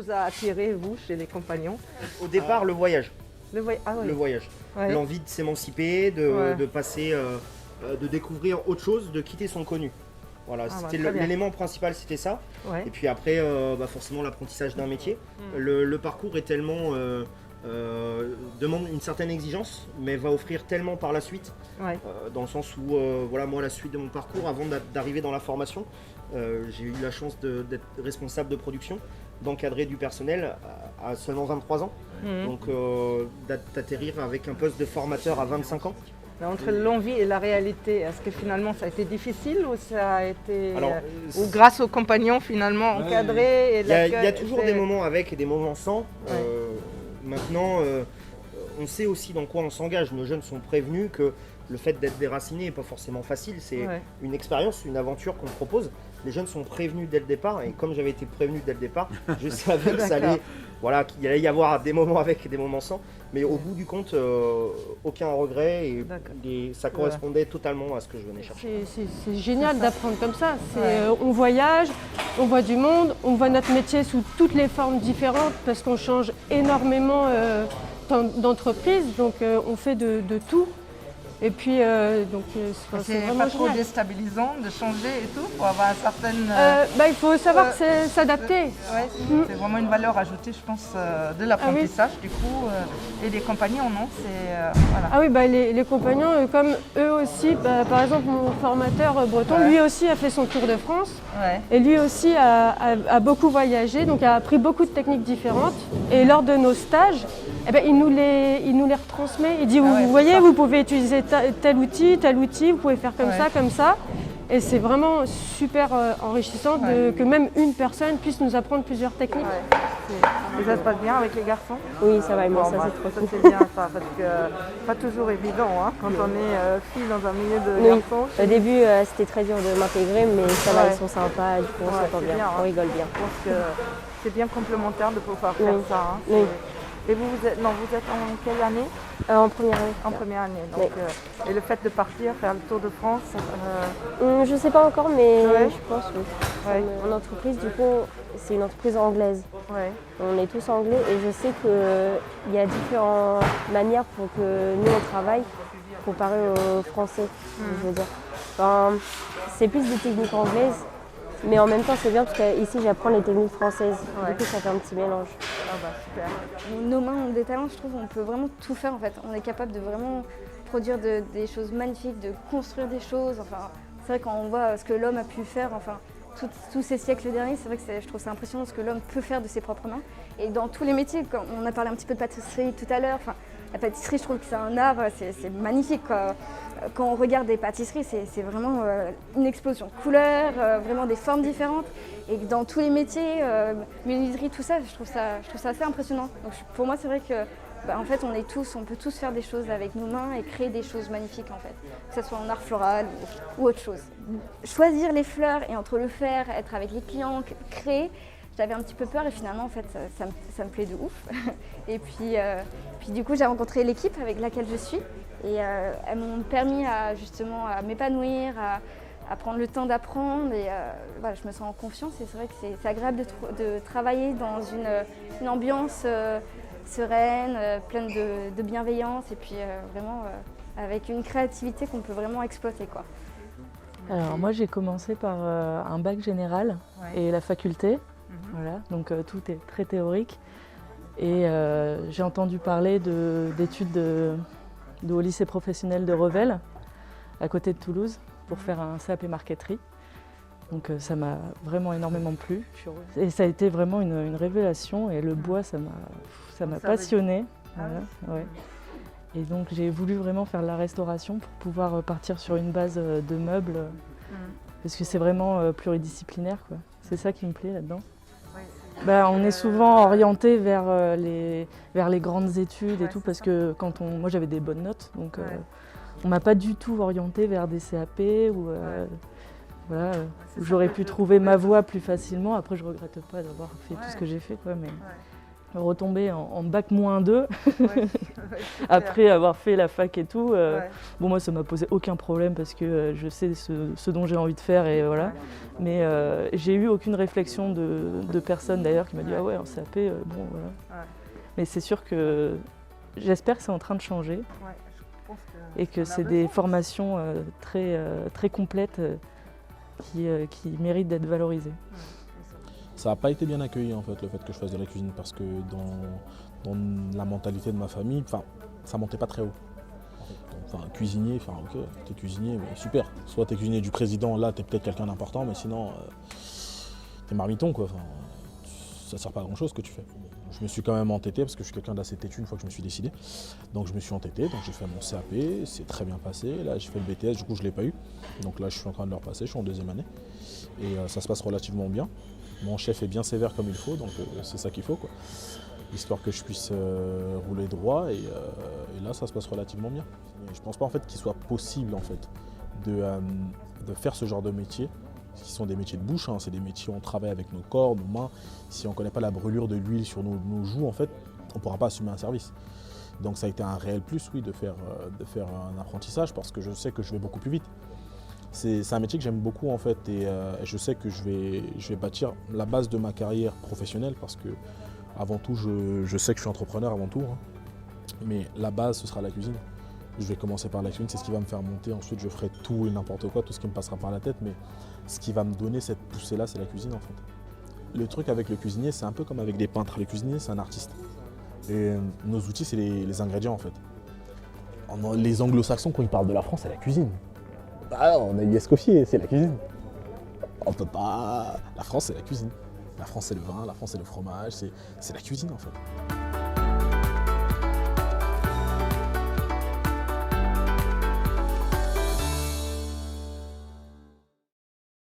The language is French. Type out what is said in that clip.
vous a attiré, vous, chez les compagnons? Au départ, le voyage. Ah oui. Le voyage. Ouais. L'envie de s'émanciper, de passer, de découvrir autre chose, de quitter son connu. Voilà, c'était très bien. l'élément principal, c'était ça. Ouais. Et puis après, forcément, l'apprentissage d'un métier. Le parcours est tellement demande une certaine exigence, mais va offrir tellement par la suite. Ouais. Dans le sens où, moi, la suite de mon parcours, avant d'arriver dans la formation, j'ai eu la chance d'être responsable de production, d'encadrer du personnel à seulement 23 ans. Donc d'atterrir avec un poste de formateur à 25 ans. Mais entre l'envie et la réalité, est-ce que finalement ça a été difficile ou ça a été ou grâce aux compagnons finalement encadrés et il y a toujours des moments avec et des moments sans. Maintenant, on sait aussi dans quoi on s'engage. Nos jeunes sont prévenus que le fait d'être déraciné n'est pas forcément facile. C'est une expérience, une aventure qu'on propose. Les jeunes sont prévenus dès le départ et comme j'avais été prévenu dès le départ, je savais que ça allait, qu'il allait y avoir des moments avec et des moments sans. Mais au bout du compte, aucun regret et ça correspondait totalement à ce que je venais chercher. C'est génial d'apprendre comme ça. On voyage, on voit du monde, on voit notre métier sous toutes les formes différentes parce qu'on change énormément d'entreprise, donc on fait de tout. Et puis, c'est vraiment pas trop génial. déstabilisant de changer et tout pour avoir une certaine... il faut savoir s'adapter. C'est vraiment une valeur ajoutée, je pense, de l'apprentissage du coup. Et les compagnons, non voilà. Ah oui, les compagnons, comme eux aussi, par exemple mon formateur breton, lui aussi a fait son tour de France. Et lui aussi a beaucoup voyagé, donc a appris beaucoup de techniques différentes. Et lors de nos stages, il nous les retransmet. Il dit, vous voyez, vous pouvez utiliser tel outil, vous pouvez faire comme ça. Et c'est vraiment super enrichissant que même une personne puisse nous apprendre plusieurs techniques. Et ça se passe bien avec les garçons? Oui, ça va, et moi, ça c'est trop cool. C'est bien ça, parce que pas toujours évident quand on est fille dans un milieu de garçons. Au début, c'était très dur de m'intégrer, mais ça va, ils sont sympas, du coup on s'entend bien, on rigole bien. Je pense que c'est bien complémentaire de pouvoir faire ça. Et vous êtes en quelle année? En première année. En première année. Donc, et le fait de partir, faire le tour de France je ne sais pas encore, mais je pense oui. Mon entreprise, du coup, c'est une entreprise anglaise. On est tous anglais et je sais qu'il y a différentes manières pour que nous on travaille comparé aux Français, je veux dire. Enfin, c'est plus des techniques anglaises. Mais en même temps, c'est bien parce qu'ici, j'apprends les techniques françaises. Du coup, ça fait un petit mélange. Super. Nos mains ont des talents, je trouve, on peut vraiment tout faire en fait. On est capable de vraiment produire des choses magnifiques, de construire des choses. Enfin, c'est vrai quand on voit ce que l'homme a pu faire, tous ces siècles derniers, c'est vrai que je trouve c'est impressionnant ce que l'homme peut faire de ses propres mains. Et dans tous les métiers, quand on a parlé un petit peu de pâtisserie tout à l'heure, la pâtisserie, je trouve que c'est un art, c'est magnifique, quoi. Quand on regarde des pâtisseries, c'est vraiment une explosion de couleurs, vraiment des formes différentes. Et dans tous les métiers, menuiserie, tout ça, je trouve ça assez impressionnant. Donc pour moi, c'est vrai que en fait, on peut tous faire des choses avec nos mains et créer des choses magnifiques en fait, que ce soit en art floral ou autre chose. Choisir les fleurs et entre le faire, être avec les clients, créer. J'avais un petit peu peur et finalement en fait ça me plaît de ouf. Et puis du coup j'ai rencontré l'équipe avec laquelle je suis et elles m'ont permis à m'épanouir, à prendre le temps d'apprendre et je me sens en confiance et c'est vrai que c'est agréable de travailler dans une ambiance sereine, pleine de bienveillance et puis vraiment avec une créativité qu'on peut vraiment exploiter, quoi. Alors moi j'ai commencé par un bac général et la faculté. Voilà, donc tout est très théorique et j'ai entendu parler d'études au lycée professionnel de Revel, à côté de Toulouse, pour faire un CAP marqueterie. Donc ça m'a vraiment énormément plu et ça a été vraiment une révélation et le bois ça m'a passionnée. Voilà, Et donc j'ai voulu vraiment faire de la restauration pour pouvoir partir sur une base de meubles parce que c'est vraiment pluridisciplinaire, quoi. C'est ça qui me plaît là-dedans. On est souvent orienté vers les grandes études et tout parce que moi j'avais des bonnes notes, donc on m'a pas du tout orienté vers des CAP où j'aurais pu trouver ma voie plus facilement. Après je regrette pas d'avoir fait tout ce que j'ai fait, quoi, mais retombée en bac -2 après avoir fait la fac et tout. Bon, moi, ça m'a posé aucun problème parce que je sais ce dont j'ai envie de faire et voilà. Mais j'ai eu aucune réflexion de personne d'ailleurs qui m'a dit ah ouais, en CAP, bon voilà. Mais c'est sûr que j'espère que c'est en train de changer et que c'est des formations très complètes qui méritent d'être valorisées. Ça n'a pas été bien accueilli en fait, le fait que je fasse de la cuisine, parce que dans la mentalité de ma famille, ça montait pas très haut. Enfin, cuisinier, ok, t'es cuisinier, mais super. Soit t'es cuisinier du président, là t'es peut-être quelqu'un d'important, mais sinon t'es marmiton quoi. Ça sert pas à grand chose ce que tu fais. Je me suis quand même entêté parce que je suis quelqu'un d'assez têtu une fois que je me suis décidé. Donc je me suis entêté, donc j'ai fait mon CAP, c'est très bien passé. Là j'ai fait le BTS, du coup je l'ai pas eu. Donc là je suis en train de le repasser, je suis en 2e année. Et ça se passe relativement bien. Mon chef est bien sévère comme il faut, donc c'est ça qu'il faut, quoi. Histoire que je puisse rouler droit et là ça se passe relativement bien. Et je pense pas en fait qu'il soit possible en fait de faire ce genre de métier, qui sont des métiers de bouche, hein. C'est des métiers où on travaille avec nos corps, nos mains. Si on ne connaît pas la brûlure de l'huile sur nos joues, en fait, on ne pourra pas assumer un service. Donc ça a été un réel plus, oui, de faire un apprentissage, parce que je sais que je vais beaucoup plus vite. C'est un métier que j'aime beaucoup en fait, et je sais que je vais bâtir la base de ma carrière professionnelle, parce que avant tout, je sais que je suis entrepreneur avant tout, hein. Mais la base, ce sera la cuisine. Je vais commencer par la cuisine, c'est ce qui va me faire monter. Ensuite, je ferai tout et n'importe quoi, tout ce qui me passera par la tête. Mais ce qui va me donner cette poussée-là, c'est la cuisine en fait. Le truc avec le cuisinier, c'est un peu comme avec des peintres. Le cuisinier, c'est un artiste. Et nos outils, c'est les ingrédients en fait. Les anglo-saxons, quand ils parlent de la France, c'est la cuisine. Ah, on a eu Escoffier, c'est la cuisine. On peut pas. La France, c'est la cuisine. La France, c'est le vin, la France, c'est le fromage, c'est la cuisine en fait.